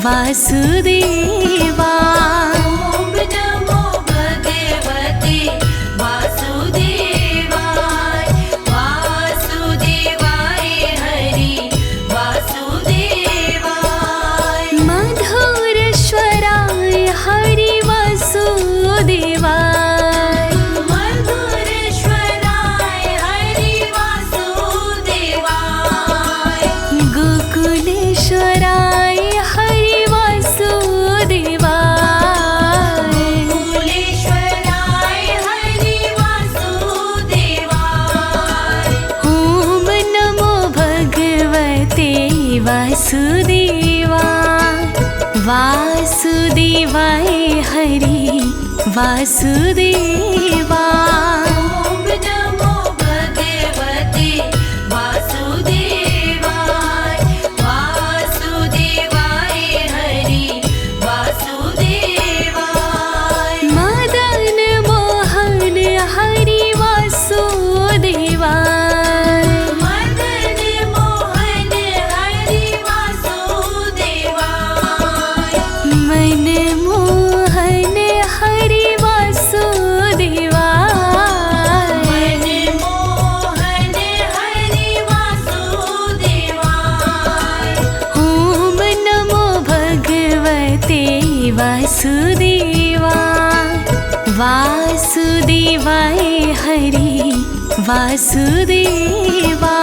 वासुदेवा। ॐ नमो भगवते वासुदेवाय वासुदेवाय हरि वासुदेवाय। मधुरेश्वराय हरि वासुदेवाय मधुरेश्वराय हरि वासुदेवाय। गोकुलेश्वराय हरि वासुदेवाय गोकुलेश्वराय हरि वासुदेवाय। ॐ नमो भगवते वासुदेवा वासुदेवाय हरि वासुदेवा। ॐ नमो भगवते वासुदेवाय वासुदेवाय हरि वासुदेवाय। मदन मोहन हरि वासुदेवाय मदन मोहन हरि वासुदेवाय। मनमोहन हरि वासुदेवाय मनमोहन हरि वासुदेवाय। ॐ नमो भगवते वासुदेवा वासुदेवाय हरि वासुदेवा।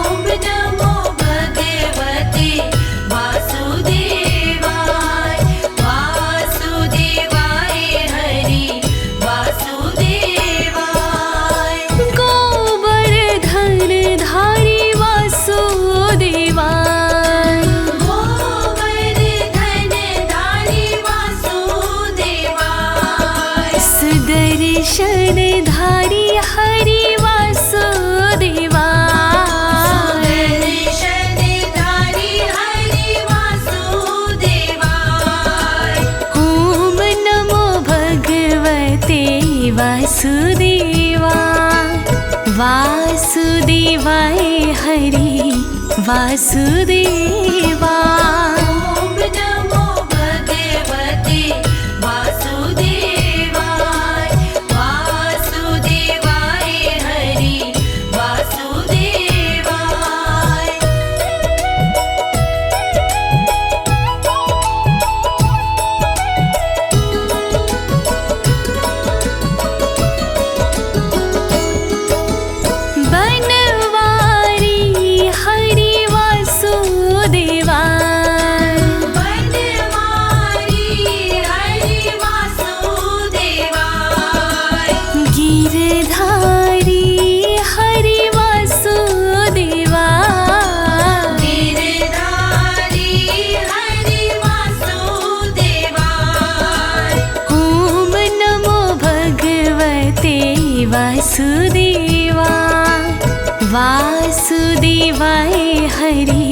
ॐ नमो भगवते वासुदेवाय वासुदेवाय हरि वासुदेवाय। गोवर्धन धारी वासुदेवाय गोवर्धन धारी वासुदेवाय। सुदर्शन धारी हरि वासुदेवाय सुदर्शन धारी हरि वासुदेवाय। ॐ नमो भगवते वासुदेवा वासुदेवाय हरि वासुदेवा। ॐ नमो भगवते वासुदेवाय वासुदेवाय हरि वासुदेवाय। बनवारी हरि वासुदेवा बनवारी हरि वासुदेवाय। गिरधारी हरि वासुदेवा गिरधारी हरि वासुदेवाय। ॐ नमो भगवते वासुदेवा वासुदेवाय हरि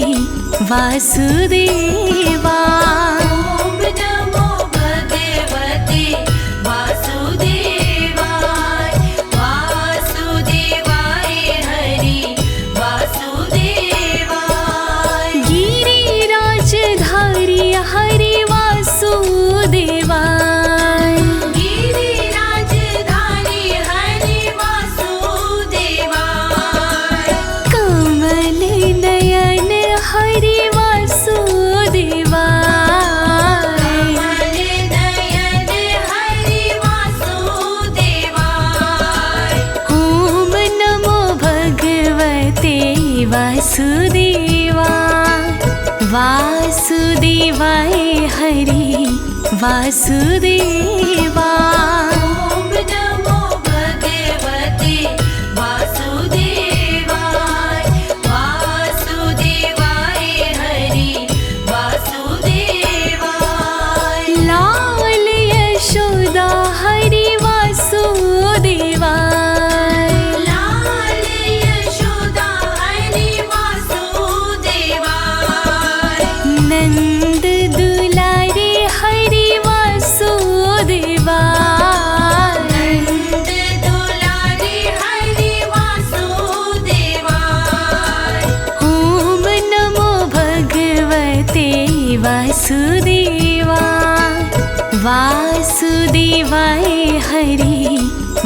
वासुदेवा। ॐ नमो भगवते वासुदेवाय वासुदेवाय हरि वासुदेवाय। गिरिराजधारी हरि वासुदेवा गिरिराजधारी हरि वासुदेवाय। वासुदेवाय वासुदेवाय हरि वासुदेवाय। ओम नमो भगवते वासुदेवाय वासुदेवाय हरि वासुदेवाय। लाल यशोदा हरि वासुदेवाय लाल यशोदा हरि वासुदेवाय। नंद दुलारे हरि वासुदेवाय नंद दुलारे हरि वासुदेवाय। ओम नमो भगवते वासुदेवाय वासुदेवाय हरि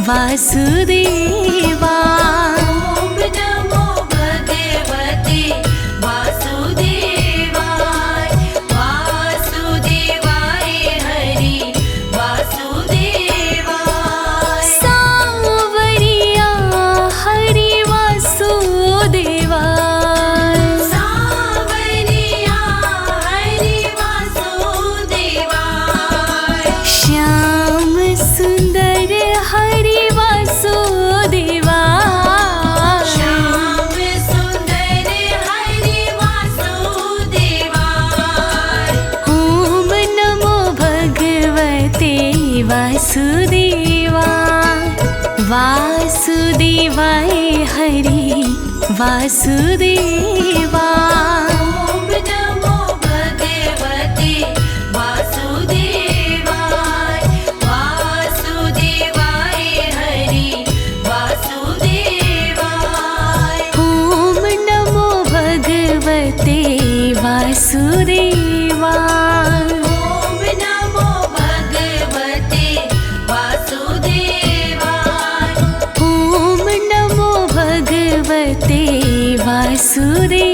वासुदेवाय। ओम नमो भगवते वासुदेवाय वासुदेवाय हरि वासुदेवाय। सावरिया हरि वासुदेवाय सावरिया हरि वासुदेवाय। श्याम सुंदर हरि वासुदेवाय श्याम सुंदर हरि वासुदेवाय। ओम नमो भगवते वासुदेवाय वासुदेवाय हरि वासुदेवाय। ओम नमो भगवते वासुदेवाय वासुदेवाय हरि वासुदेवाय। ओम नमो भगवते वासुदेवाय ओम नमो भगवते वासुदेवाय। ओम नमो भगवते वासुदेवाय।